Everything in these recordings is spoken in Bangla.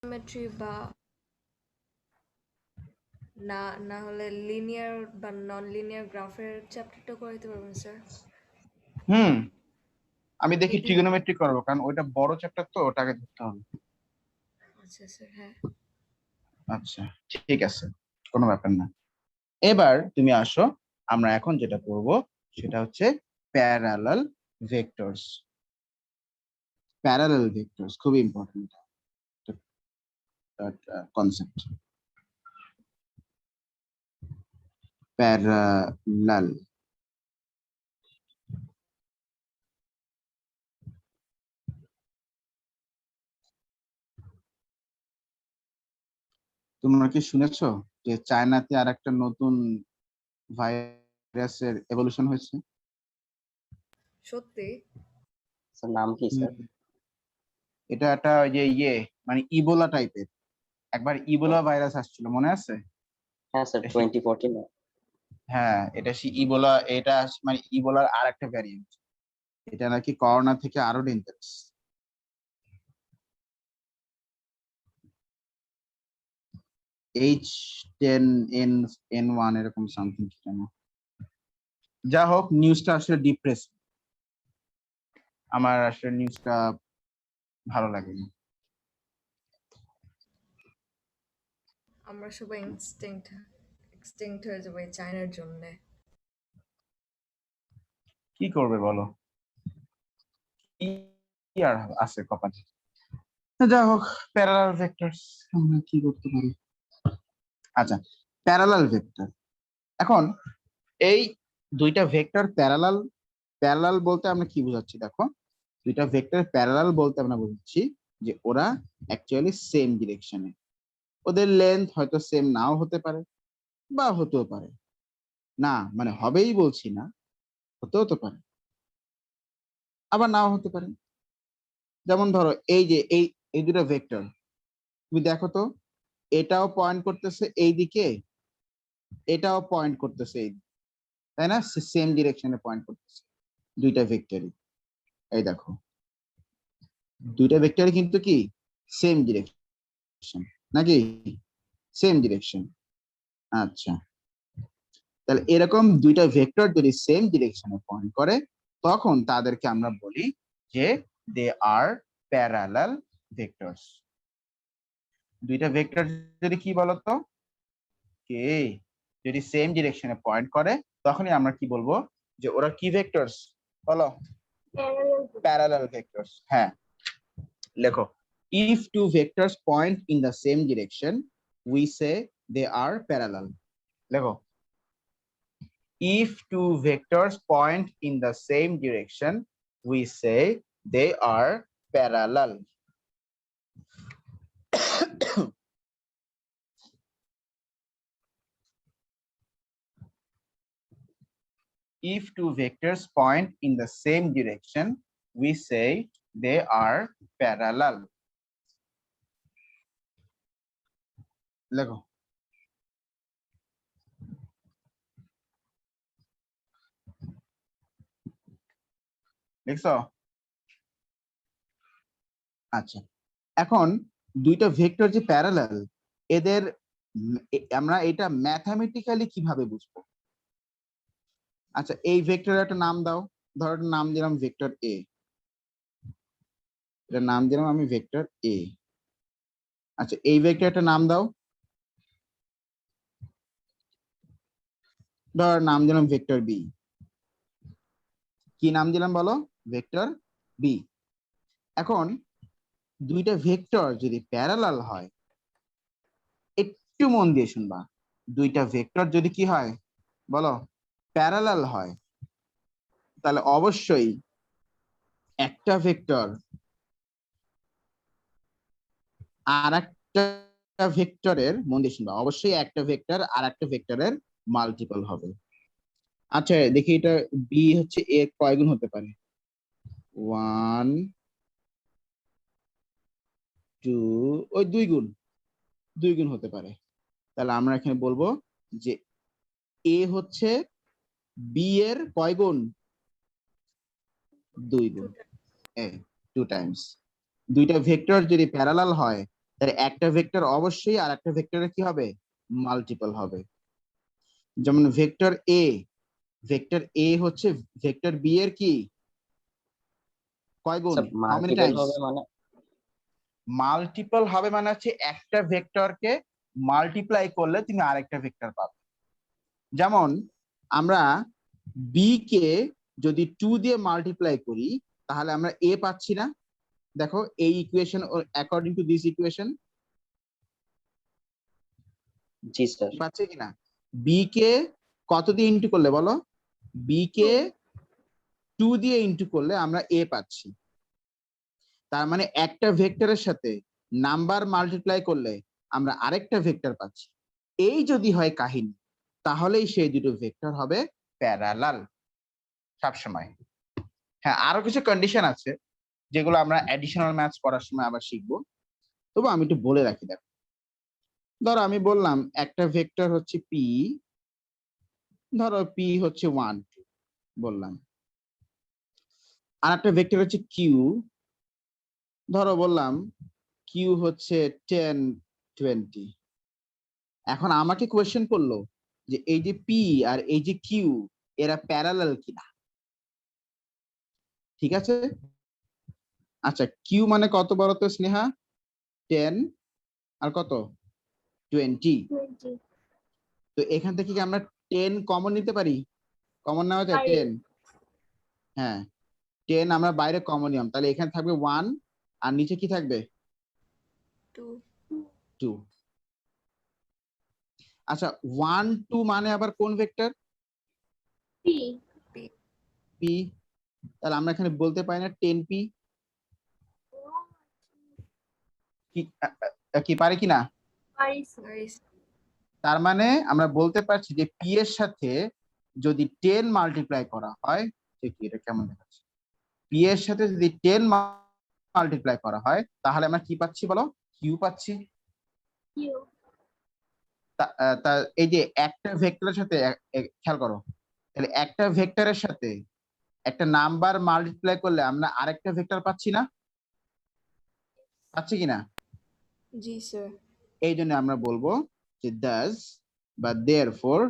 জিওমেট্রি বা না না হলে লিনিয়ার বা নন লিনিয়ার গ্রাফের চ্যাপ্টারটা করাইতে পারবেন স্যার? হুম, আমি দেখি এই দুই। ট্রিগোনোমেট্রি করবো, কারণ ওইটা বড় চ্যাপ্টার তো, ওটাকে ধরতে হবে। আচ্ছা স্যার, হ্যাঁ। আচ্ছা, ঠিক আছে, কোনো ব্যাপার না। এবার তুমি আসো, আমরা এখন যেটা করব সেটা হচ্ছে প্যারালাল ভেক্টরস। প্যারালাল ভেক্টরস খুব ইম্পর্টেন্ট কনসেপ্ট। প্যারালাল, তোমরা কি শুনেছো যে চায়নাতে আর একটা নতুন ভাইরাসের এভলিউশন হয়েছে? সত্যি? স্যার নাম কি স্যার? এটা একটা ওই যে মানে ইবোলা টাইপের, একবার ইবোলা ভাইরাস আসছিল, মনে আছে? হ্যাঁ স্যার, 2014। হ্যাঁ, এটা ইবোলা, এটা মানে ইবোলার আর একটা ভ্যারিয়েন্ট। এটা নাকি করোনা থেকে আরো ডেঞ্জারাস। H10N1 এরকম সামথিং কি জানো। যা হোক, নিউজটা আসলে ডিপ্রেস, আমার আসলে নিউজটা ভালো লাগেনি। আমরা সবাই এক্সটিংক্ট হয়ে যাবো এই চায়নার জন্যে। কি করবে বলো, কি আর আছে কপালে। যা হোক, প্যারালাল ভেক্টরস আমরা কি করতে পারি? আচ্ছা, প্যারালাল ভেক্টর। এখন এই দুইটা ভেক্টর প্যারালাল, প্যারালাল বলতে আমরা কি বোঝাচ্ছি দেখো, দুইটা ভেক্টর প্যারালাল বলতে আমরা বোঝাচ্ছি যে ওরা অ্যাকচুয়ালি সেম ডিরেকশনে। ওদের লেন্থ হয়তো সেম নাও হতে পারে বা হতেও পারে, না মানে হবেই বলছি না, হতেও তো পারে, আবার নাও হতে পারে। যেমন ধরো এই যে এই এই দুটো ভেক্টর, তুমি দেখো তো, এটাও পয়েন্ট করতেছে এই দিকে, এটাও পয়েন্ট করতেছে এই দিকে, তাই না? সেম ডিরেকশনে পয়েন্ট করতেছে দুইটা ভেক্টরই। এই দেখো, দুইটা ভেক্টরই কিন্তু কি সেম ডিরেকশন, নাকি? Same direction. আচ্ছা, তাহলে এরকম দুইটা ভেক্টর যদি সেম ডিরেকশনে পয়েন্ট করে, তখন তাদেরকে আমরা বলি যে দে আর প্যারালাল ভেক্টরস। দুইটা ভেক্টর যদি কি বলতো, কে যদি সেম ডিরেকশনে পয়েন্ট করে, তখনই আমরা কি বলবো যে ওরা কি ভেক্টরস, বলো? Parallel vectors. হ্যাঁ, লেখো, if two vectors point in the same direction we say they are parallel. লেখো, if two vectors point in the same direction we say they are parallel. If two vectors point in the same direction we say they are parallel. লেখো, লিখছো? আচ্ছা, এখন দুইটা ভেক্টর যে প্যারালাল, এদের আমরা এটা ম্যাথমেটিক্যালি কিভাবে বুঝবো? আচ্ছা, এই ভেক্টরের একটা নাম দাও, ধরো এটার নাম দিলাম ভেক্টর এ, এটার নাম দিলাম আমি ভেক্টর এ। আচ্ছা, এই ভেক্টর একটা নাম দাও, ধর নাম দিলাম ভেক্টর বি। কি নাম দিলাম বলো? Vector B. এখন দুইটা ভেক্টর যদি প্যারালাল হয়, একটু মন দিয়ে শুনবা, দুইটা ভেক্টর যদি কি হয় বলো, প্যারালাল হয়, তাহলে অবশ্যই একটা ভেক্টর আর একটা ভেক্টরের, মন দিয়ে শুনবা, অবশ্যই একটা ভেক্টর আর একটা ভেক্টরের মাল্টিপল হবে। আচ্ছা দেখি, এটা বি হচ্ছে এ কয় গুণ হতে পারে? 1 2, ওই দুই গুণ হতে পারে। তাহলে আমরা এখানে বলবো যে এ হচ্ছে বি এর কয় গুণ? 2 গুণ, 2 টাইমস। দুইটা ভেক্টর যদি প্যারালাল হয়, তাহলে একটা ভেক্টর অবশ্যই আর একটা ভেক্টরের কি হবে, মাল্টিপল হবে। যেমন ভেক্টর এ হচ্ছে ভেক্টর বি এর কি কয় গুণ, sir how many multiple Times? হবে মানে? মাল্টিপল হবে মানে হচ্ছে একটা ভেক্টরকে মাল্টিপ্লাই করলে তুমি আরেকটা ভেক্টর পাবে। যেমন আমরা বি কে যদি 2 দিয়ে মাল্টিপ্লাই করি তাহলে আমরা এ পাচ্ছি না। দেখো এই equation, according to this equation G sir. পাচ্ছে কিনা? বি কে কত দিয়ে ইন্টু করলে বলো, বি কে 2 দিয়ে ইন্টু করলে আমরা এ পাচ্ছি। তার মানে একটা ভেক্টরের সাথে নাম্বার মাল্টিপ্লাই করলে আমরা আরেকটা ভেক্টর পাচ্ছি। এই যদি হয় কাহিনী, তাহলেই সেই দুটো ভেক্টর হবে প্যারালাল সবসময়। হ্যাঁ, আরো কিছু কন্ডিশন আছে যেগুলো আমরা অ্যাডিশনাল ম্যাথস পড়ার সময় আবার শিখবো, তবু আমি একটু বলে রাখি। দেখো, ধরো আমি বললাম একটা ভেক্টর হচ্ছে পি, ধরো পি হচ্ছে 1 2 বললাম, আর একটা ভেক্টর হচ্ছে কিউ, ধরো বললাম কিউ হচ্ছে 10 20। এখন আমাকে কোয়েশ্চেন করলো যে এই যে পি আর এই যে কিউ এরা প্যারালাল কিনা। ঠিক আছে, আচ্ছা কিউ মানে কত বলো তো স্নেহা? 10 আর কত 20। তো এখান থেকে কি আমরা 10 কমন নিতে পারি? কমন নেওয়া যায় 10? হ্যাঁ, 10 আমরা বাইরে কমন নিলাম, তাহলে এখানে থাকবে 1 আর নিচে কি থাকবে 2 2। আচ্ছা 1 2 মানে আবার কোন ভেক্টর? p P. তাহলে আমরা এখানে বলতে পারি না 10 পি? কি কি পারি কিনা? পারিস। তার মানে আমরা বলতে পারছি যে পি এর সাথে যদি 10 মাল্টিপ্লাই করা হয়, দেখি এটা কেমন দেখাচ্ছে, পি এর সাথে যদি 10 মাল্টিপ্লাই করা হয় তাহলে আমরা কি পাচ্ছি বলো? কিউ পাচ্ছি। তা এই যে একটা ভেক্টরের সাথে খেয়াল করো, তাহলে একটা ভেক্টরের সাথে একটা নাম্বার মাল্টিপ্লাই করলে আমরা আরেকটা ভেক্টর পাচ্ছি না? পাচ্ছি কিনা? জি স্যার। এই জন্য আমরা বলবো যে thus বা therefore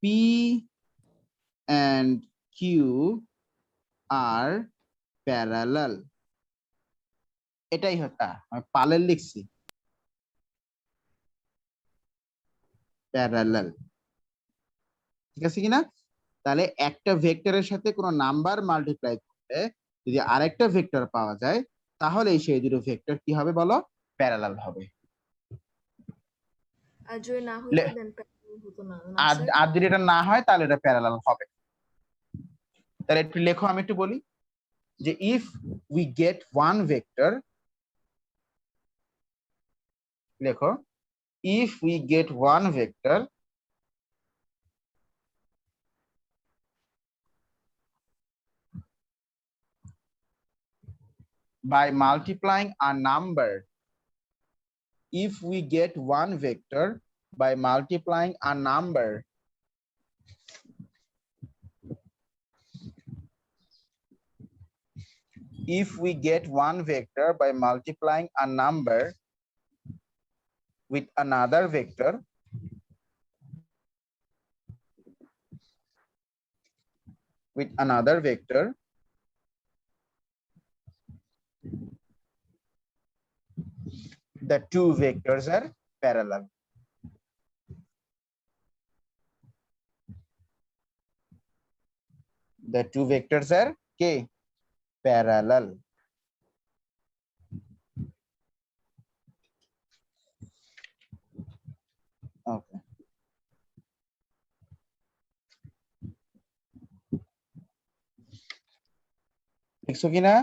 p and q are parallel। এটাই হচ্ছে, আমি পালের লিখছি প্যারালাল। ঠিক আছে কিনা? তাহলে একটা ভেক্টরের সাথে কোনো নাম্বার মাল্টিপ্লাই করলে যদি আরেকটা ভেক্টর পাওয়া যায় তাহলে সেই দুটো ভেক্টর কি হবে বলো? প্যারালাল হবে। আর যদি না হইতো দেন প্যারালাল হতো না না আর স্যার? আর যদি এটা না হয় তাহলে এটা প্যারালাল হবে। তাহলে একটু লেখো, আমি একটু বলি যে if we get one vector, লেখো if we get one vector by multiplying a number, if we get one vector by multiplying a number if we get one vector by multiplying a number with another vector, the two vectors are parallel। The two vectors are k parallel। Okay, লিখছো কিনা?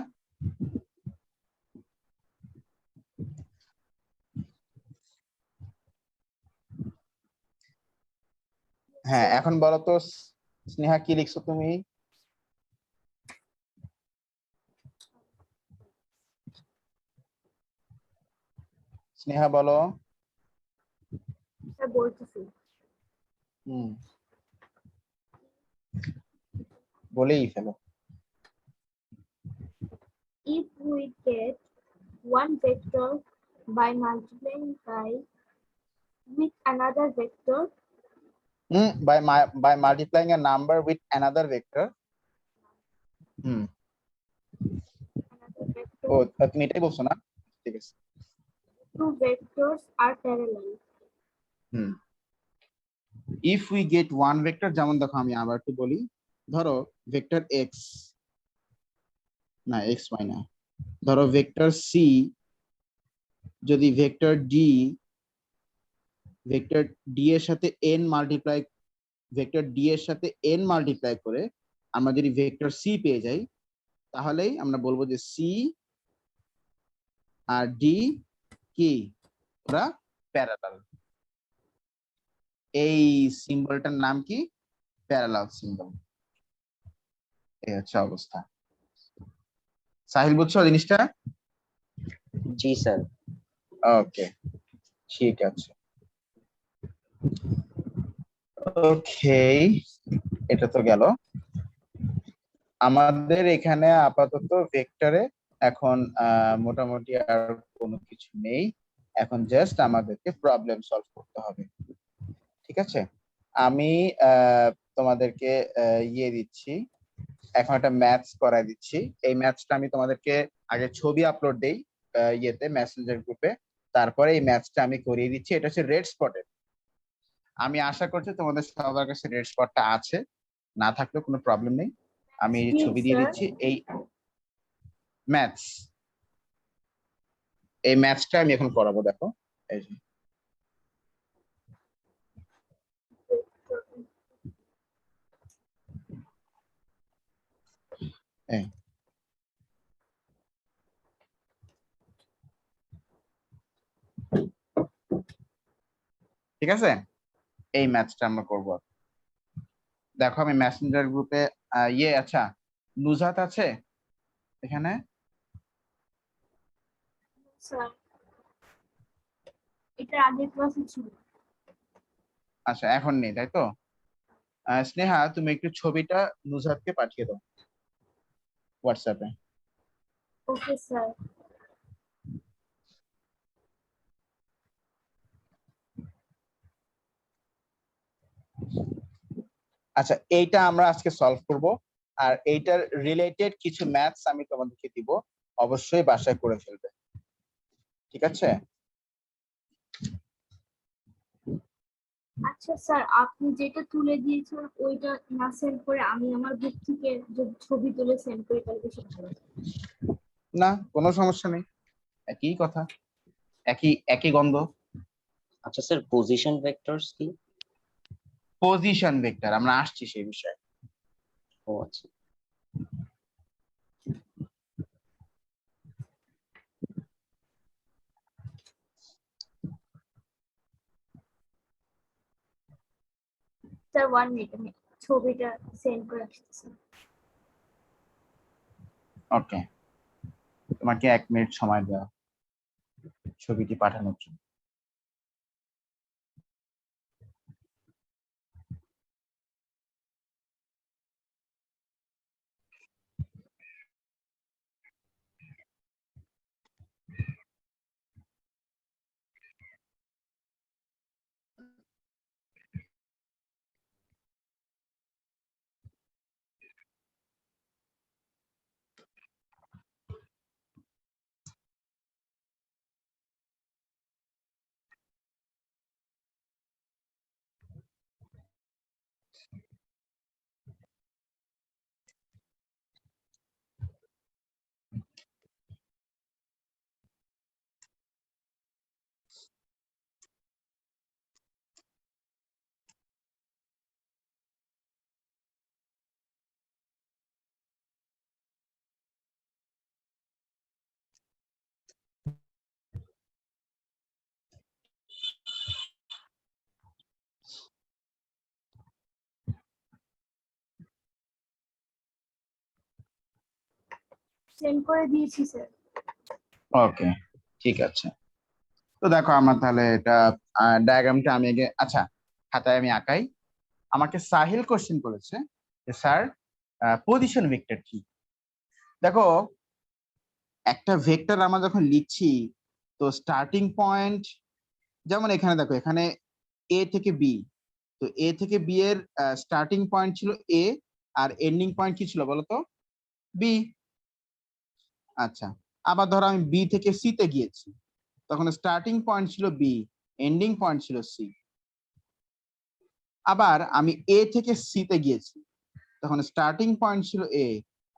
হ্যাঁ, এখন বলো তো স্নেহা কি লিখছো তুমি? স্নেহা বলো। স্যার বলতেছি। হুম, বলেই ফেলো। If we get one vector by multiplying with another vector. By multiplying a number with another vector. Another vector. ও তুমি এটাই বলছো না? ঠিক আছে। Two vectors are parallel. If we get one vector, যেমন দেখো আমি আবার একটু বলি, ধরো ভেক্টর x না xy না, ধরো ভেক্টর c যদি ভেক্টর d এর সাথে n মাল্টিপ্লাই করে আমরা যদি ভেক্টর c পেয়ে যাই, তাহলেই আমরা বলবো যে c আর d কি ওরা প্যারালাল। এই সিম্বলটার নাম কি? Parallel symbol. এই হচ্ছে অবস্থা। সাহিল বুঝছো জিনিসটা? জি স্যার। ওকে, ঠিক আছে। ওকে, এটা তো গেল। আমাদের এখানে আপাতত ভেক্টরে এখন মোটামুটি আর কোনো কিছু নেই। এখন জাস্ট আমাদেরকে প্রবলেম সলভ করতে হবে। ঠিক আছে, আমি তোমাদেরকে ইয়ে দিচ্ছি, এখন একটা ম্যাথস করাই দিচ্ছি। এই ম্যাথসটা আমি তোমাদেরকে আগে ছবি আপলোড দেই ইয়েতে মেসেঞ্জার গ্রুপে, তারপরে এই ম্যাথসটা আমি করিয়ে দিচ্ছি। এটা হচ্ছে রেড স্পটের। আমি আশা করছি তোমাদের সবার কাছে রেড স্পটটা আছে, না থাকলেও কোনো প্রবলেম নেই। আমি ছবি দিয়ে দিচ্ছি। এই ম্যাথসটা আমি এখন করাবো, দেখো এই যে ঠিক আছে, এই ম্যাথসটা আমরা করব। দেখো আমি মেসেঞ্জার গ্রুপে আচ্ছা নুজাত আছে এখানে? স্যার এটা আগের ক্লাসে ছিল। আচ্ছা, এখন নেই তাই তো? স্নেহা, তুমি একটু ছবিটা নুজাতকে পাঠিয়ে দাও হোয়াটসঅ্যাপে। Okay sir. আচ্ছা, এইটা আমরা আজকে সলভ করব, আর এইটার রিলেটেড কিছু ম্যাথস আমি তোমাদেরকে দিব, অবশ্যই বাসায় করে ফেলবে। ঠিক আছে? আচ্ছা স্যার, আপনি যেটা তুলে দিয়েছেন ওইটা না সেন্ড করে আমি আমার বুক থেকে যদি ছবি তুলে সেন্ড করি তাহলে বেশি ভালো হয়। না, কোনো সমস্যা নেই, একই কথা, একই গন্ধ। আচ্ছা স্যার, পজিশন ভেক্টরস কি? পজিশন ভেক্টর আমরা আসছি সেই বিষয়ে। ও আচ্ছা। স্যার 1 মিনিট, আমি ছবিটা সেন্ড করে আসতেছি। ওকে, তোমাকে 1 মিনিট সময় দেওয়া ছবিটি পাঠানোর জন্য। সেন্ড করে দিয়েছি স্যার। ওকে, ঠিক আছে। তো দেখো আমার তাহলে এটা ডায়াগ্রামটা আমি আগে আচ্ছা খাতায় আমি আঁকাই। আমাকে সাহিল কোশ্চেন করেছে যে স্যার পজিশন ভেক্টর কি? দেখো, একটা ভেক্টর আমরা যখন লিখছি, তো স্টার্টিং পয়েন্ট যেমন এখানে দেখো, এখানে এ থেকে বি, তো এ থেকে বি এর স্টার্টিং পয়েন্ট ছিল এ, আর এন্ডিং পয়েন্ট কি ছিল বলতো? বি। আচ্ছা, আবার ধরো আমি বি থেকে সি তে গিয়েছি, তখন স্টার্টিং পয়েন্ট ছিল বি, এন্ডিং পয়েন্ট ছিল সি। আবার আমি এ থেকে সি তে গিয়েছি, তখন স্টার্টিং পয়েন্ট ছিল এ,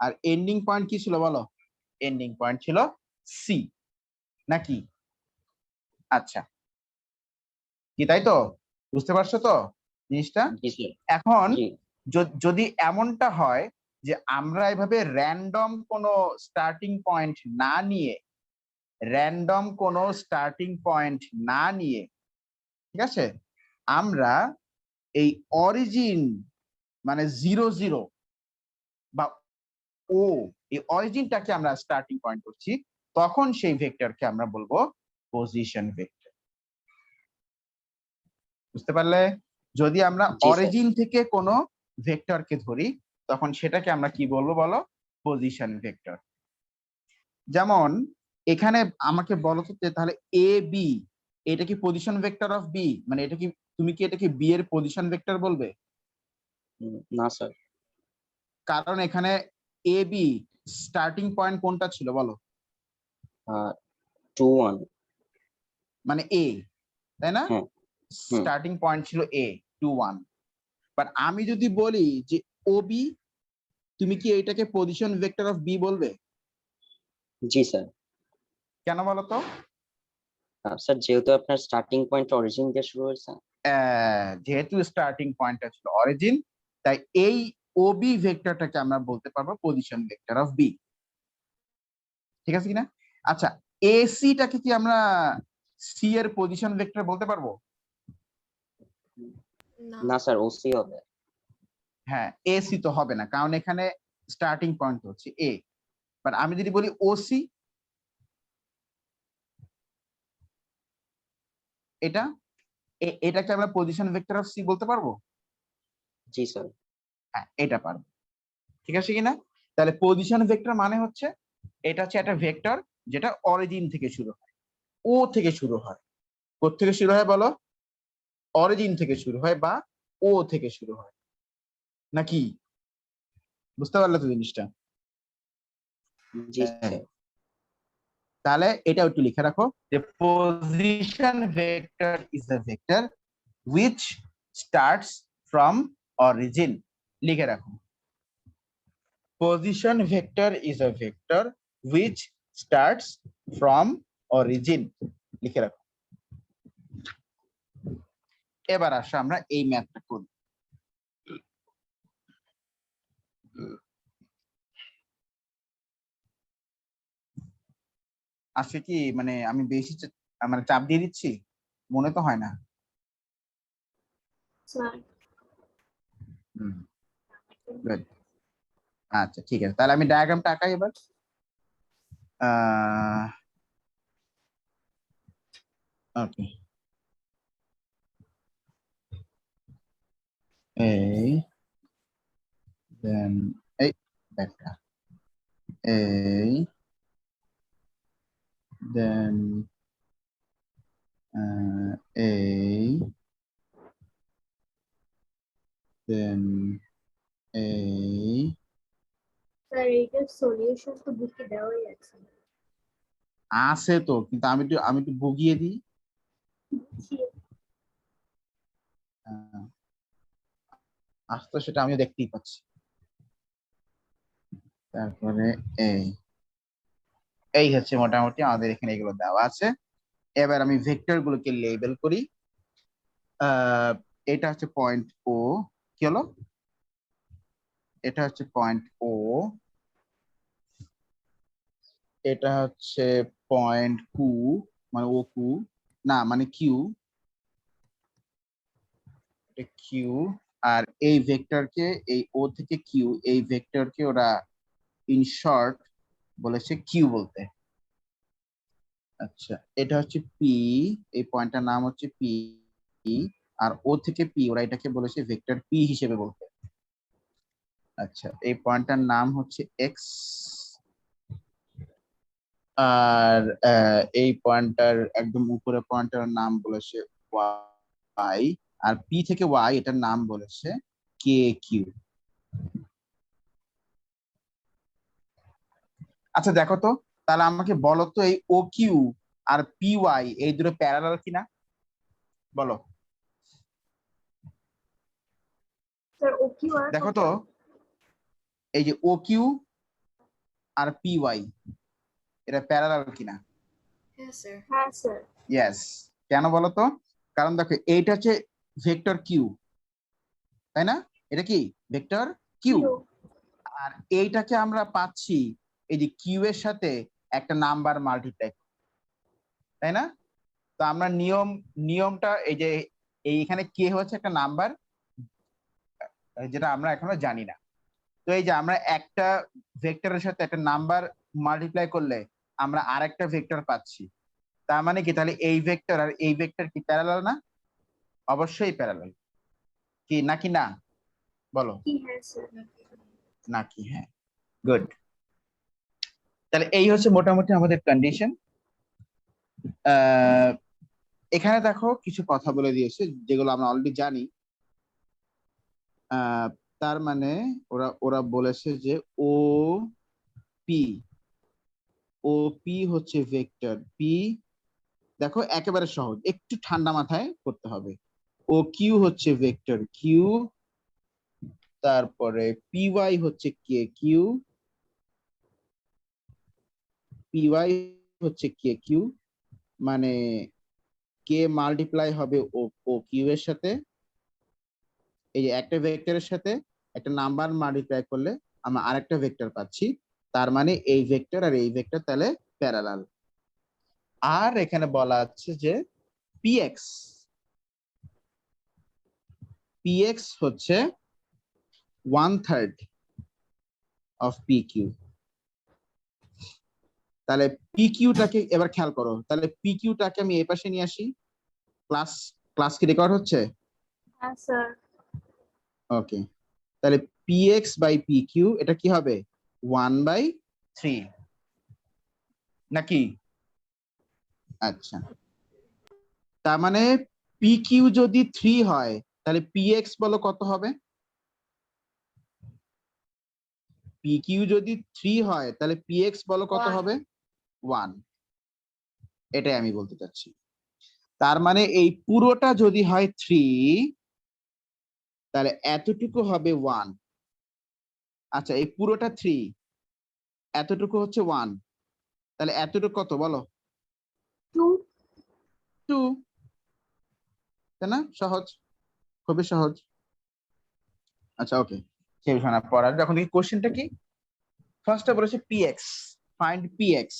আর এন্ডিং পয়েন্ট কি ছিল বলো? এন্ডিং পয়েন্ট ছিল সি, নাকি? আচ্ছা, কি তাই তো? বুঝতে পারছো তো জিনিসটা? জি স্যার। এখন জি যদি এমনটা হয় যে আমরা এভাবে র্যান্ডম কোনো স্টার্টিং পয়েন্ট না নিয়ে, র্যান্ডম কোনো স্টার্টিং পয়েন্ট না নিয়ে, ঠিক আছে, আমরা এই অরিজিন মানে 0 0 বা ও, এই অরিজিনটাকে আমরা স্টার্টিং পয়েন্ট করছি, তখন সেই ভেক্টরকে আমরা বলবো পজিশন ভেক্টর। বুঝতে পারলে? যদি আমরা জি স্যার। অরিজিন থেকে কোনো ভেক্টরকে ধরি, তখন সেটাকে আমরা কি বলবো বলো? Position vector. যেমন এখানে আমাকে বলো তো যে তাহলে এ বি, এটা কি পজিশন ভেক্টর অফ বি? মানে এটা কি, তুমি কি এটাকে বি এর পজিশন ভেক্টর বলবে? না স্যার। কারণ এখানে এ বি স্টার্টিং পয়েন্ট কোনটা ছিল বলো? 2 1। মানে এ, তাই না? হ্যাঁ। হুম। স্টার্টিং পয়েন্ট ছিল এ, 2 1। বাট আমি যদি বলি যে ও বি, তুমি কি এইটাকে পজিশন ভেক্টর অফ বি বলবে? জি স্যার। কেন বলো তো? স্যার যেহেতু আপনার স্টার্টিং পয়েন্ট অরিজিন দিয়ে শুরু হয়েছে। যেহেতু স্টার্টিং পয়েন্টটা ছিল অরিজিন, তাই এই ও বি ভেক্টরটাকে আমরা বলতে পারবো পজিশন ভেক্টর অফ বি। ঠিক আছে কিনা? আচ্ছা, এসিটাকে কি আমরা সি এর পজিশন ভেক্টর বলতে পারবো? না। না স্যার, ওসি হবে। হ্যাঁ, এসি তো হবে না, কারণ এখানে স্টার্টিং পয়েন্ট হচ্ছে এ। বাট আমি যদি বলি ওসি, এটা এটাকে আমরা পজিশন ভেক্টর অফ সি বলতে পারবো? জি স্যার। হ্যাঁ, এটা পারবো। ঠিক আছে কিনা? তাহলে পজিশন ভেক্টর মানে হচ্ছে, এটা হচ্ছে একটা ভেক্টর যেটা অরিজিন থেকে শুরু হয়, ও থেকে শুরু হয়। কোথা থেকে শুরু হয় বলো? অরিজিন থেকে শুরু হয় বা ও থেকে শুরু হয়, নাকি? বুঝতে পারলে তো জিনিসটা? জি হ্যাঁ। স্যার। তাহলে এটা একটু লিখে রাখো যে position vector is a vector which starts from origin। লিখে রাখো, position vector is a vector which starts from origin। লিখে রাখো। এবার আসো আমরা এই ম্যাথটা করি। আজকে কি মানে আমি বেশি মানে চাপ দিয়ে দিচ্ছি? মনে তো হয় না। স্যার হুম, good। আচ্ছা, ঠিক আছে, তাহলে আমি ডায়াগ্রামটা আঁকাই এবার। ওকে, এই দেন এই ব্যাকটা, এই দেন এই দেন এই। স্যার এইটার সলিউশন তো বুকে দেওয়াই আছে। আছে তো, কিন্তু আমি একটু ভুগিয়ে দিই। আসতো সেটা আমিও দেখতেই পাচ্ছি। তারপরে এই এই হচ্ছে মোটামুটি আমাদের এখানে এগুলো দেওয়া আছে। এবার আমি ভেক্টর গুলোকে লেবেল করি। এটা হচ্ছে পয়েন্ট ও, কি হলো? এটা হচ্ছে পয়েন্ট ও, এটা হচ্ছে পয়েন্ট কু, মানে ও কু, না মানে কিউ, এটা কিউ। আর এই ভেক্টরকে, এই ও থেকে কিউ, এই ভেক্টরকে ওরা ইন শর্ট বলেছে কিউ বলতে। আচ্ছা, এটা হচ্ছে পি, এই পয়েন্টটার নাম হচ্ছে পি। আর ও থেকে পি ওরা এটাকে বলেছে ভেক্টর পি হিসেবে বলতে। আচ্ছা, এই পয়েন্টটার নাম হচ্ছে এক্স, আর এই পয়েন্টার একদম উপরে পয়েন্টার নাম বলেছে ওয়াই, আর পি থেকে ওয়াই এটার নাম বলেছে কে কিউ। আচ্ছা দেখো তো, তাহলে আমাকে বলো তো এই O Q R P Y এই দুটো প্যারালাল কিনা বলো। স্যার ও কিউ আর দেখো তো এই যে O Q R P Y এটা প্যারালাল কিনা। হ্যাঁ স্যার। হ্যাঁ স্যার। ইয়েস। কেন বলো তো? কারণ দেখো এইটা হচ্ছে ভেক্টর কিউ, তাই না? এটা কি ভেক্টর কিউ, কিউ। আর এইটাকে আমরা পাচ্ছি এই যে কিউ এর সাথে একটা নাম্বার মাল্টিপ্লাই, তাই না? তো আমরা নিয়মটা এই যে এইখানে কে হচ্ছে একটা নাম্বার যেটা আমরা এখনো জানি না। তো এই যে আমরা একটা ভেক্টরের সাথে একটা নাম্বার মাল্টিপ্লাই করলে আমরা আরেকটা ভেক্টর পাচ্ছি, তার মানে কি তাহলে এই ভেক্টর আর এই ভেক্টর কি প্যারালাল না? অবশ্যই প্যারালাল, কি নাকি না বলো। কি? হ্যাঁ স্যার। নাকি হ্যাঁ, গুড। তাহলে এই হচ্ছে মোটামুটি আমাদের কন্ডিশন। এখানে দেখো কিছু কথা বলে দিয়েছে যেগুলো আমরা অলরেডি জানি। আহ, তার মানে ওরা ওরা বলেছে যে ও পি, ও পি হচ্ছে ভেক্টর পি। দেখো একেবারে সহজ, একটু ঠান্ডা মাথায় করতে হবে। ও কিউ হচ্ছে ভেক্টর কিউ, তারপরে পি ওয়াই হচ্ছে কে কিউ, পি ওয়াই হচ্ছে কে কিউ, মানে কে মাল্টিপ্লাই হবে ও ও কিউ এর সাথে। এই যে একটা ভেক্টরের সাথে একটা নাম্বার মাল্টিপ্লাই করলে আমরা আরেকটা ভেক্টর পাচ্ছি, তার মানে এই ভেক্টর আর এই ভেক্টর তাহলে প্যারালাল। আর এখানে বলা আছে যে পিএক্স, পিএক্স হচ্ছে 1/3 অফ পি কিউ। তাহলে পি কিউটাকে এবার খেয়াল করো, তাহলে পি কিউটাকে আমি এই পাশে নিয়ে আসি। ক্লাস ক্লাস কি রেকর্ড হচ্ছে? হ্যাঁ স্যার। ওকে, তাহলে পিএক্স বাই পি কিউ এটা কি হবে 1/3 নাকি? আচ্ছা, তার মানে পি কিউ যদি 3 হয় তাহলে পিএক্স বলো কত হবে? পি কিউ যদি 3 হয় তাহলে পিএক্স বলো কত 1। হবে? 1। এটাই আমি বলতে চাচ্ছি। তার মানে এই পুরোটা যদি হয় 3 তাহলে এতটুকু হবে 1। আচ্ছা এই পুরোটা 3, এতটুকু হচ্ছে 1, তাহলে এতটুকু কত বলো? 2। 2, তাই না? সহজ, খুবই সহজ। আচ্ছা ওকে, সেই বিষয় না পড়ার। যখন দেখি কোশ্চেনটা কি, ফার্স্টে বলেছে PX, find PX,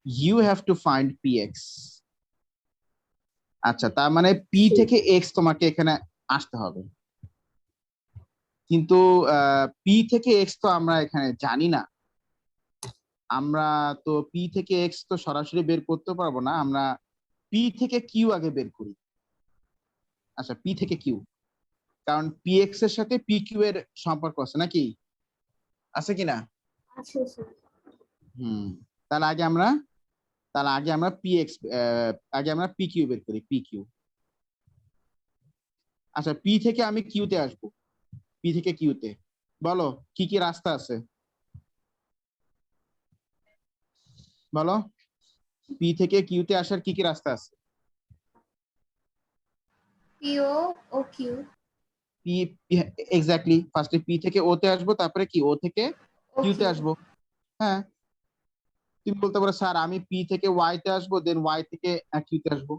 you have to find PX. আচ্ছা তার মানে পি থেকে এক্স তোমাকে এখানে আসতে হবে, কিন্তু পি থেকে এক্স তো আমরা এখানে জানি না। আমরা তো পি থেকে এক্স তো সরাসরি বের করতে পারবো না, আমরা পি থেকে কিউ আগে বের করি। আচ্ছা পি থেকে কিউ, কারণ পি এক্স এর সাথে পি কিউ এর সম্পর্ক আছে নাকি, আছে কিনা? আছে স্যার। হুম, তাহলে আগে আমরা পি এক্স, আগে আমরা পি কিউ বের করি, পি কিউ। আচ্ছা পি থেকে আমি কিউতে আসবো, পি থেকে কিউতে বলো কি কি রাস্তা আছে বলো, পি থেকে কিউতে আসার কি কি রাস্তা আছে? পিও ও কিউ। পি, এক্স্যাক্টলি, ফার্স্টে পি থেকে ও তে আসবো, তারপরে কি ও থেকে ও কিউ তে কিউ। আসবো। হ্যাঁ, তুমি বলতে পারো স্যার আমি পি থেকে ওয়াই তে আসবো, দেন ওয়াই থেকে কিউ তে আসবো,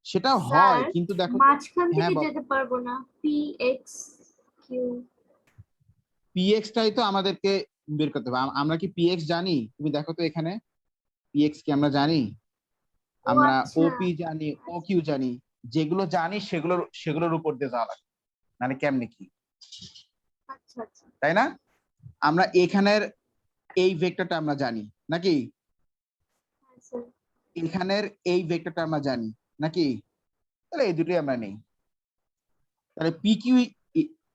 সেটা স্যার হয় কিন্তু দেখো তো। মাঝখান হ্যাঁ থেকে বলো, যেতে পারবো না। P X Q. পিএক্স টাই তো আমাদেরকে বের করতে হবে। আমরা কি পিএক্স জানি? তুমি দেখো তো এখানে পিএক্স কি আমরা জানি? ও আমরা আচ্ছা। ওপি জানি, ও কিউ জানি, যেগুলো জানি সেগুলোর উপর দিয়ে যাওয়া লাগে, মানে কেমনে কি, আচ্ছা আচ্ছা। তাই না? আমরা এখানের এই ভেক্টরটা আমরা জানি নাকি, হ্যাঁ স্যার। এখানের এই ভেক্টরটা আমরা জানি নাকি, তাহলে এই দুটোই আমরা নেই। তাহলে পি কিউ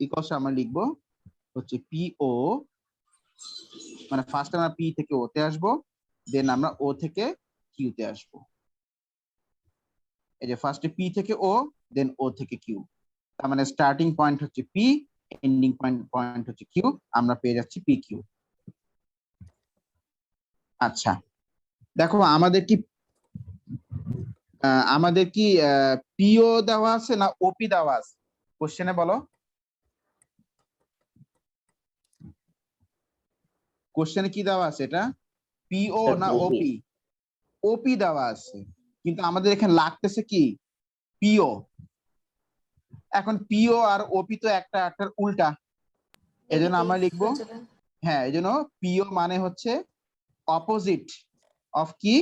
ইকুয়ালস আমরা লিখবো হচ্ছে পি ও, মানে ফার্স্ট আমরা পি থেকে ওতে আসবো, দেন আমরা ও থেকে কিউ তে আসবো। এই যে ফার্স্টে পি থেকে ও, দেন ও থেকে কিউ, তার মানে স্টার্টিং পয়েন্ট হচ্ছে পি, এন্ডিং পয়েন্ট হচ্ছে কিউ, আমরা পেয়ে যাচ্ছি পি কিউ। আচ্ছা দেখো আমাদের কি পিও দেওয়া আছে না ওপি দেওয়া আছে কোশ্চেনে, বলো কোশ্চেনে কি দেওয়া আছে, এটা পিও স্যার না ওপি। ওপি? ওপি দেওয়া আছে, কিন্তু আমাদের এখানে লাগতেছে কি পিও। এখন পিও আর ওপি তো একটা একটার উল্টা, এজন্য আমরা লিখবো, হ্যাঁ এজন্য পিও মানে হচ্ছে অপোজিট অফ কি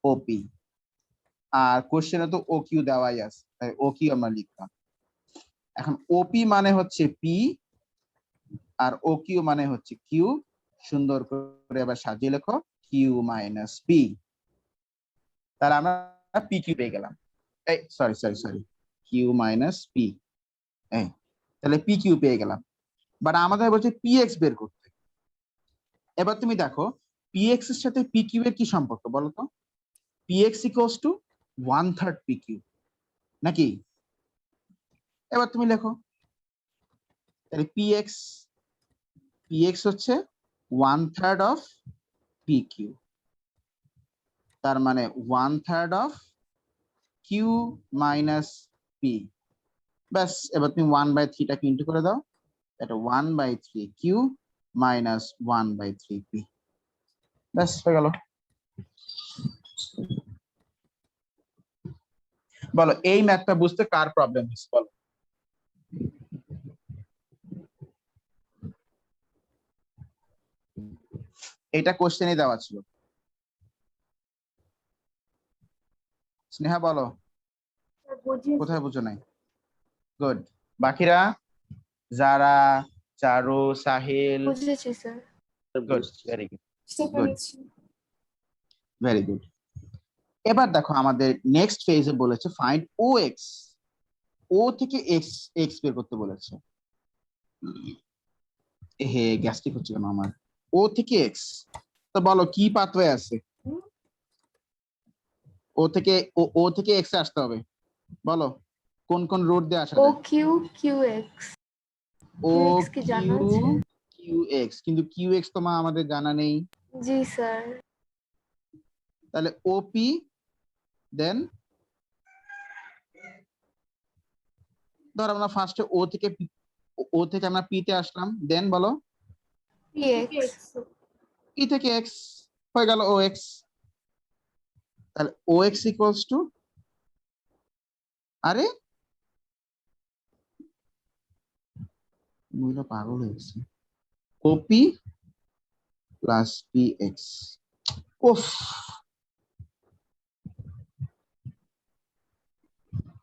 ওপি, আর কোশ্চেনে তো ও কিউ দেওয়াই আছে, তাই ও কিউ আমরা লিখলাম। এখন ওপি মানে হচ্ছে পি আর ও কিউ মানে হচ্ছে কিউ, সুন্দর করে আবার সাজিয়ে লেখো কিউ মাইনাস পি, তাহলে আমরা পি কিউ পেয়ে গেলাম। এই sorry sorry sorry, Q minus P, এই তাহলে পি কিউ পেয়ে গেলাম। বাট আমাদের বলছে পি এক্স বের করতে। এবার তুমি দেখো পি এক্স এর সাথে পি কিউ এর কি সম্পর্ক বলো তো? P X equals to 1/3 P Q নাকি? এবার তুমি লেখো, তাহলে পি এক্স হচ্ছে 1/3 অফ পি কিউ, তার মানে 1/3 অফ কিউ মাইনাস পি। ব্যাস, এবার তুমি 1/3 টাকে ইন্টু করে দাও, এটা 1/3 কিউ মাইনাস 1/3 পি, ব্যাস হয়ে গেল। বলো এই ম্যাথটা বুঝতে কার প্রবলেম হচ্ছে বলো? এটা কোশ্চেনে দেওয়া ছিল, স্নেহা বলো স্যার বুঝিয়েছি। কোথায় বুঝো নাই? গুড। বাকিরা যারা, চারু, সাহিল, বুঝেছি sir. Good, very good, good, very good. এবার দেখো আমাদের নেক্সট ফেজে বলেছে ফাইন্ড ও এক্স, ও থেকে এক্স এক্স বের করতে বলেছে। হে গ্যাস্ট্রিক হচ্ছে কেন আমার? ও থেকে এক্স, তো বলো কি পাথওয়ে আছে? ও থেকে এক্স আসতে হবে, বলো কোন কোন রোড দিয়ে আসা ও যায়? Q Q x, O Q x কি জানা কিউ আছে? কিউ এক্স, কিন্তু কিউ এক্স তো মা আমাদের জানা নেই, জি স্যার। তাহলে ওপি, দেন ধর আমরা ফার্স্টে ও থেকে আমরা পি তে আসলাম, দেন বলো পি এক্স। পি থেকে এক্স, হয়ে গেল ও এক্স। তাহলে ও এক্স ইকুয়ালস টু, আরে মহিলা পাগল হয়ে গেছে, ওপি প্লাস পি এক্স। উফ,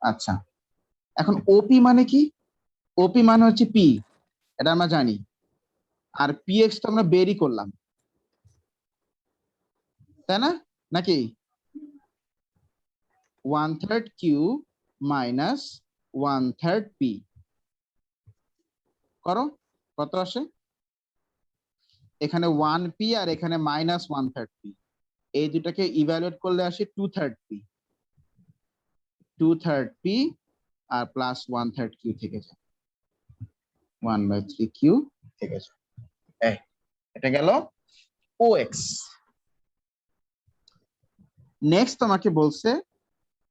আচ্ছা এখন ওপি মানে কি? ওপি মানে হচ্ছে পি, এটা আমরা জানি, আর পি এক্স তো আমরা বেরই করলাম, তাই না নাকি? 1/3 কিউ মাইনাস 1/3 পি করো, কত আসে? এখানে 1 পি আর এখানে মাইনাস 1/3 পি, এই দুটাকে ইভ্যালুয়েট করলে আসে 2/3 P, 2/3 P R plus 1/3 Q থেকে যায়, 1/3 কিউ থেকে যায়। এটা গেল ও এক্স। নেক্সট তোমাকে বলছে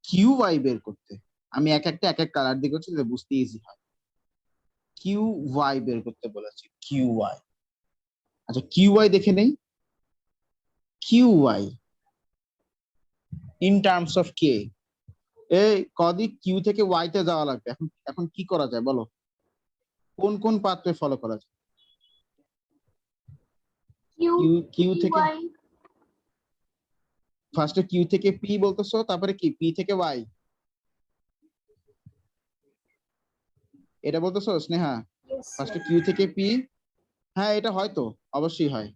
কিউ ওয়াই বের করতে, আমি এক এক কালার দিয়ে করছি যাতে বুঝতে ইজি হয়। কিউ ওয়াই বের করতে বলেছি, কিউ ওয়াই। আচ্ছা কিউ ওয়াই দেখে নেই, Q Y in terms of K, এই কদিক কিউ থেকে ওয়াই তে যাওয়া লাগবে, এখন এখন কি করা যায় বলো? কোন কোন পাথওয়ে ফলো করা যায়? কিউ কিউ থেকে ওয়াই। ফার্স্টে কিউ থেকে পি বলতেছো, তারপরে কি পি থেকে ওয়াই, এটা বলতেছো স্নেহা? ফার্স্টে কিউ থেকে পি, হ্যাঁ এটা হয়তো অবশ্যই হয়,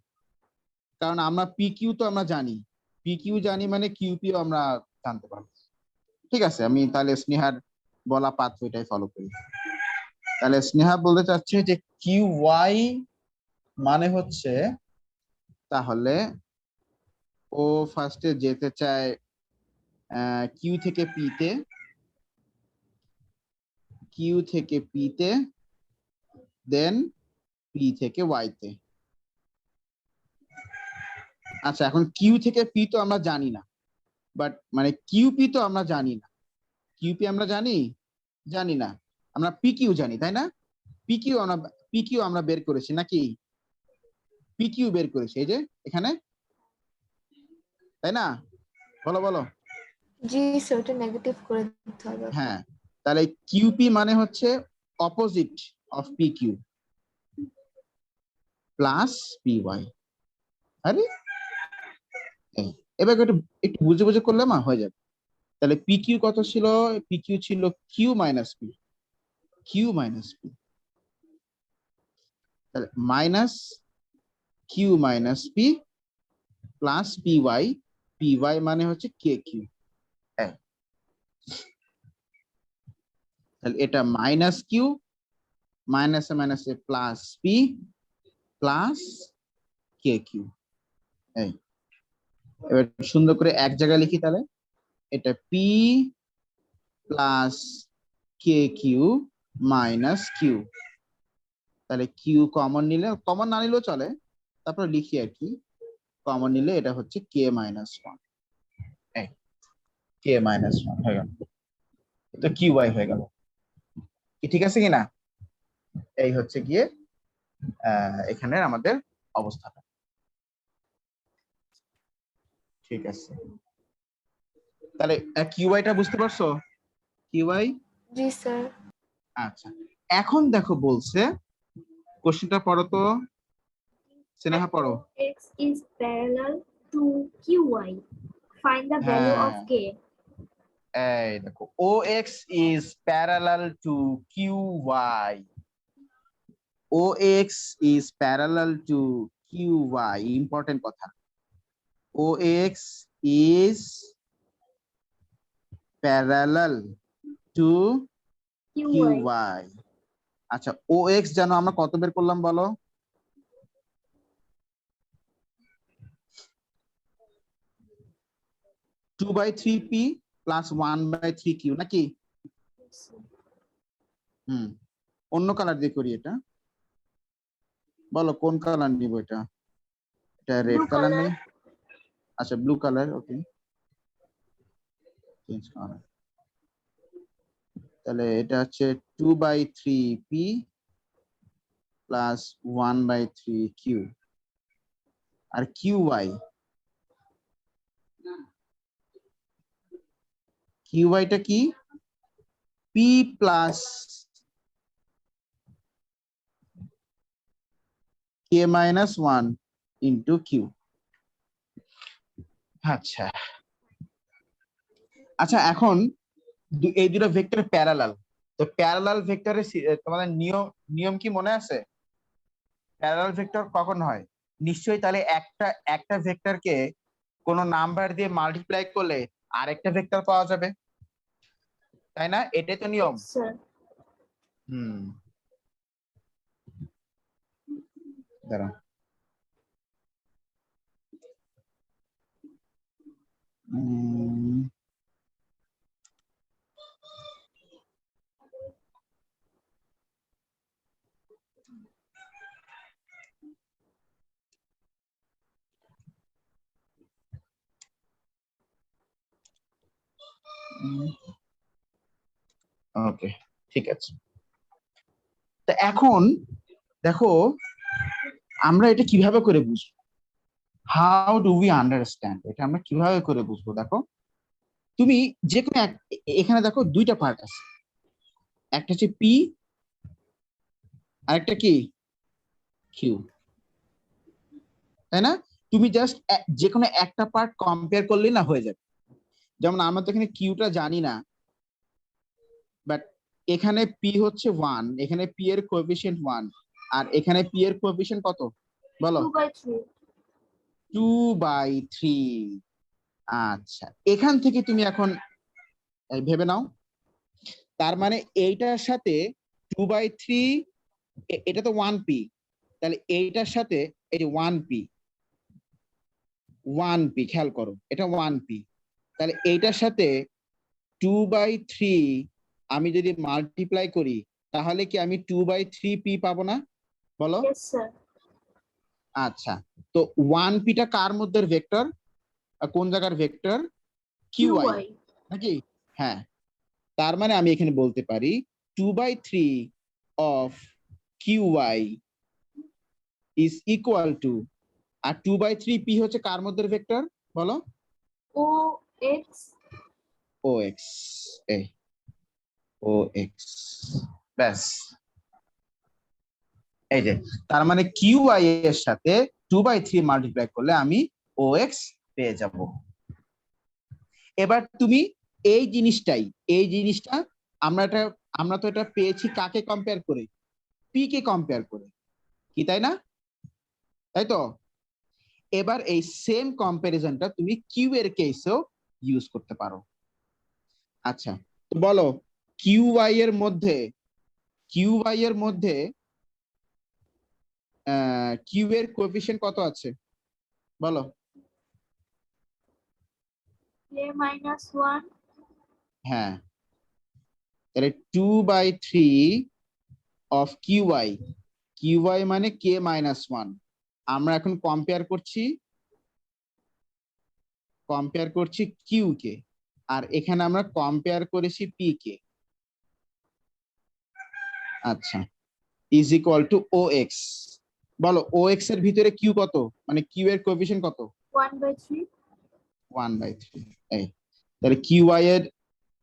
কারণ আমরা পি কিউ তো আমরা জানি, পি কিউ জানি মানে কিউ পিও আমরা জানতে পারবো। ঠিক আছে, আমি তাহলে স্নেহার বলা পাথওয়েটাই ফলো করি। তাহলে স্নেহা বলতে চাচ্ছে যে কিউ ওয়াই মানে হচ্ছে, তাহলে ও ফার্স্টে যেতে চায় কিউ থেকে পি তে, কিউ থেকে পি তে, দেন পি থেকে ওয়াই তে। আচ্ছা, এখন কিউ থেকে পি তো আমরা জানি না, বাট মানে কিউপি তো আমরা জানি না। কিউপি আমরা জানি জানি না, আমরা পি কিউ জানি, তাই না? পি কিউ আমরা বের করেছি নাকি? পি কিউ বের করেছি এই যে এখানে, তাই না? বলো বলো। জি স্যার, ওটা নেগেটিভ করে দিতে হবে। হ্যাঁ, তাহলে কিউপি মানে হচ্ছে opposite of P Q plus P Y. আরে এই, এবার একটু একটু বুঝে বুঝে করলে মা হয়ে যাবে। তাহলে পি কিউ কত ছিল? পি কিউ ছিল Q minus P, Q minus P, তাহলে minus Q minus P plus P Y, P Y মানে হচ্ছে কে কিউ। তাহলে এটা মাইনাস কিউ, মাইনাসে মাইনাসে প্লাস পি প্লাস কে কিউ। এই, এবার সুন্দর করে এক জায়গায় লিখি তাহলে, এটা পি প্লাস কে কিউ মাইনাস কিউ। তাহলে কিউ কমন নিলে, কমন না নিলেও চলে, তারপর লিখি আর কি, কমন নিলে এটা হচ্ছে কে মাইনাস ওয়ান। কে মাইনাস ওয়ান হয়ে গেল, তো কিউ ওয়াই হয়ে গেল। কি ঠিক আছে কিনা? এই হচ্ছে গিয়ে এখানের আমাদের অবস্থাটা। ঠিক আছে, তাহলে কিউআইটা বুঝতে পারছো? কিউআই। জি স্যার। আচ্ছা, এখন দেখো বলছে, কোশ্চেনটা পড়ো তো, স্নেহা পড়ো। X is parallel to QY. Find the value of হ্যাঁ, K. এই দেখো, OX is parallel to QY. OX is parallel to QY. Important কথা। OX is parallel to QY. QY. আচ্ছা, OX জানো আমরা কত বের করলাম বলো? 2/3p প্লাস 1/3q নাকি? অন্য কালার দিয়ে করি এটা, বলো কোন কালার নিব? এটা এটা রেড Blue কালার color. নেই? আচ্ছা, ব্লু কালার, ওকে, চেঞ্জ কালার। তাহলে এটা হচ্ছে 2/3p প্লাস 1/3q। আর QY, QYটা কি? p plus k minus 1 into q। আচ্ছা আচ্ছা, এখন এই দুটো ভেক্টর প্যারালাল, তো প্যারালাল ভেক্টরের তোমাদের নিয়ম নিয়ম কি মনে আছে? প্যারালাল ভেক্টর কখন হয়? নিশ্চয়ই, তাহলে একটা একটা ভেক্টরকে কোনো নাম্বার দিয়ে মাল্টিপ্লাই করলে আরেকটা ভেক্টর পাওয়া যাবে, তাই না? এটাই তো নিয়ম। Yes, sir. হুম, দাঁড়াও। ওকে, ঠিক আছে। তা এখন দেখো, আমরা এটা কিভাবে করে বুঝবো? হাউ ডু উই আন্ডারস্ট্যান্ড, এটা আমরা কিভাবে করে বুঝবো? দেখো, তুমি যে কোনো এখানে দেখো দুইটা পার্ট আছে, একটা হচ্ছে পি আর একটা কি কিউ, তাই না? তুমি জাস্ট যে কোনো একটা পার্ট কম্পেয়ার করলেই না হয়ে যাবে। যেমন আমরা তো এখানে কিউটা জানি না, বাট এখানে পি হচ্ছে 1, এখানে পি এর কোএফিসিয়েন্ট 1, আর এখানে পি এর কোএফিসিয়েন্ট কত বলো? 2/3. 2/3। আচ্ছা, এখান থেকে তুমি এখন ভেবে নাও, তার মানে এইটার সাথে 2/3, এটা তো 1p, তাহলে এইটার সাথে এই যে 1p, 1p, খেয়াল করো এটা 1p, তাহলে এইটার সাথে 2/3 আমি যদি মাল্টিপ্লাই করি তাহলে কি আমি 2/3p পাবো না? বলো। Yes, sir. আচ্ছা, তো 1p টা কার মধ্যে ভেক্টর, কোন জায়গার ভেক্টর? qi QI. নাকি? হ্যাঁ, তার মানে আমি এখানে বলতে পারি 2/3 of qy is equal to, R 2/3p হচ্ছে কার মধ্যে ভেক্টর বলো? OX. ox, এই ox, ব্যাস। এই যে, তার মানে qy এর সাথে 2/3 মাল্টিপ্লাই করলে আমি ox পেয়ে যাব। এবার তুমি এই জিনিসটা আমরা তো এটা পেয়েছি কাকে কম্পেয়ার করে? p কে কম্পেয়ার করে, কি তাই না? তাই তো। এবার এই সেম কম্পারিজনটা তুমি কিউ এর কেসেও ইউজ করতে পারো। আচ্ছা, তো বলো কিউআই এর মধ্যে কিউ এর কোএফিসিয়েন্ট কত আছে বলো? K-1. হ্যাঁ, তাহলে 2/3 অফ কিউআই মানে k-1। আমরা এখন কম্পেয়ার করছি কিউ কে, আর এখানে আমরা কম্পেয়ার করেছি পি কে। আচ্ছা, ইজ ইকুয়াল টু OX। বলো OX এর ভিতরে কিউ কত, মানে কিউ এর কোএফিসিয়েন্ট কত? 1/3. 1/3। এই তাহলে কিউআই এর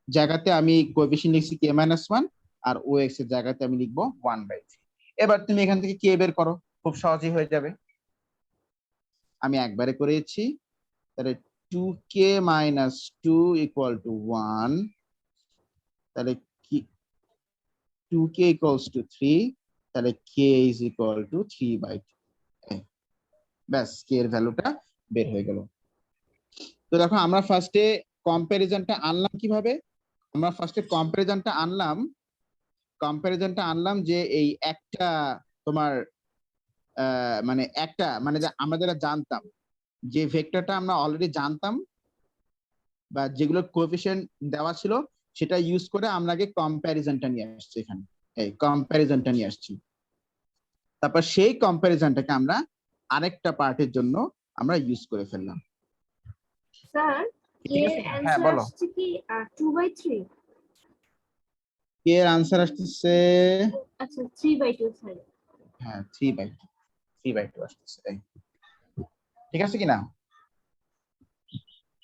জায়গাতে আমি কোএফিসিয়েন্ট লিখছি k-1, আর OX এর জায়গাতে আমি লিখবো 1/3। এবার তুমি এখান থেকে কে বের করো, খুব সহজেই হয়ে যাবে। আমি একবারে করেছি, তাহলে 2k-2 ইকুয়াল টু 1, তাহলে 2k ইকুয়ালস টু 3, তাহলে k ইজ ইকুয়াল টু 3/2। ব্যাস, k এর ভ্যালুটা বের হয়ে গেল। তো দেখো আমরা ফার্স্টে কম্পারিজনটা আনলাম কিভাবে? আমরা ফার্স্টে কম্পারিজনটা আনলাম যে এই একটা তোমার মানে যে আমরা যারা জানতাম, যে ভেক্টরটা আমরা অলরেডি জানতাম বা যেগুলো কোএফিসিয়েন্ট দেওয়া ছিল, সেটা ইউজ করে আমরা আগে কম্পারিজনটা নিয়ে আসছি এখানে। এই কম্পারিজনটা নিয়ে আসছি, তারপর সেই কম্পারিজনটাকে আমরা আরেকটা পার্টের জন্য আমরা ইউজ করে ফেললাম। স্যার, ঠিক এর আছে? হ্যাঁ অ্যানসার বলো। আসছে কি 2/3? কে এর আনসার আসতেছে, আচ্ছা, 3/2 স্যার। হ্যাঁ 3/2 আসতেছে। এই ঠিক আছে কিনা?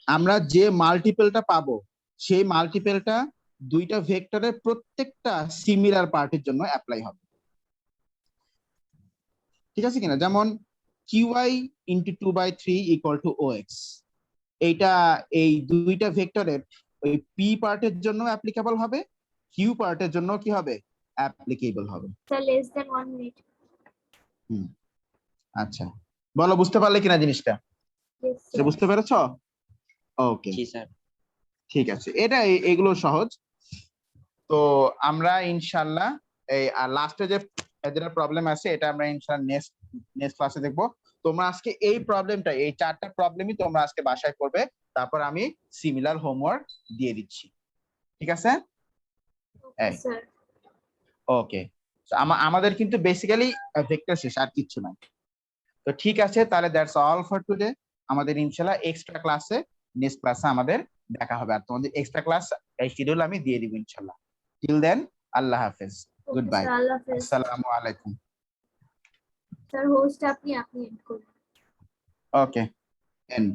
আমরা যে মাল্টিপলটা পাবো সেই মাল্টিপলটা দুইটা ভেক্টরের প্রত্যেকটা সিমিলার পার্টের জন্য অ্যাপ্লাই হবে। ঠিক আছে কিনা? যেমন qy into 2/3 equal to OX, এইটা এই দুইটা ভেক্টরের ওই পি পার্টের জন্য অ্যাপ্লিকেবল হবে, কিউ পার্টের জন্য কি হবে? অ্যাপ্লিকেবল হবে। Sir, less than 1 minute. আচ্ছা, বলো বুঝতে পারলে কিনা জিনিসটা? Yes, এটা sir. বুঝতে পেরেছো? ওকে, জি স্যার। ঠিক আছে, এটা এগুলো সহজ। তো আমরা ইনশাল্লাহ এই লাস্টে যে যেটা প্রবলেম আছে এটা আমরা ইনশাল্লাহ নেক্সট ক্লাসে দেখবো। তোমরা আজকে এই প্রবলেমটা, এই 4টা প্রবলেমই তোমরা আজকে বাসায় করবে, তারপর আমি সিমিলার হোমওয়ার্ক দিয়ে দিচ্ছি। ঠিক আছে? Okay, sir. ওকে, আমাদের কিন্তু বেসিক্যালি ভেক্টর শেষ, আর কিচ্ছু নাই। তো ঠিক আছে, তাহলে দ্যাটস অল ফর টুডে। আমাদের ইনশাল্লাহ এক্সট্রা ক্লাসে নেক্সট ক্লাসে আমাদের দেখা হবে, আর তোমাদের এক্সট্রা ক্লাস এই শিডিউল আমি দিয়ে দিব ইনশাল্লাহ। টিল দেন, আল্লাহ হাফেজ, good Okay, bye, sir. Allah Hafiz. আসসালামু আলাইকুম। Sir, host আপনি end করুন। ওকে, এন্ড।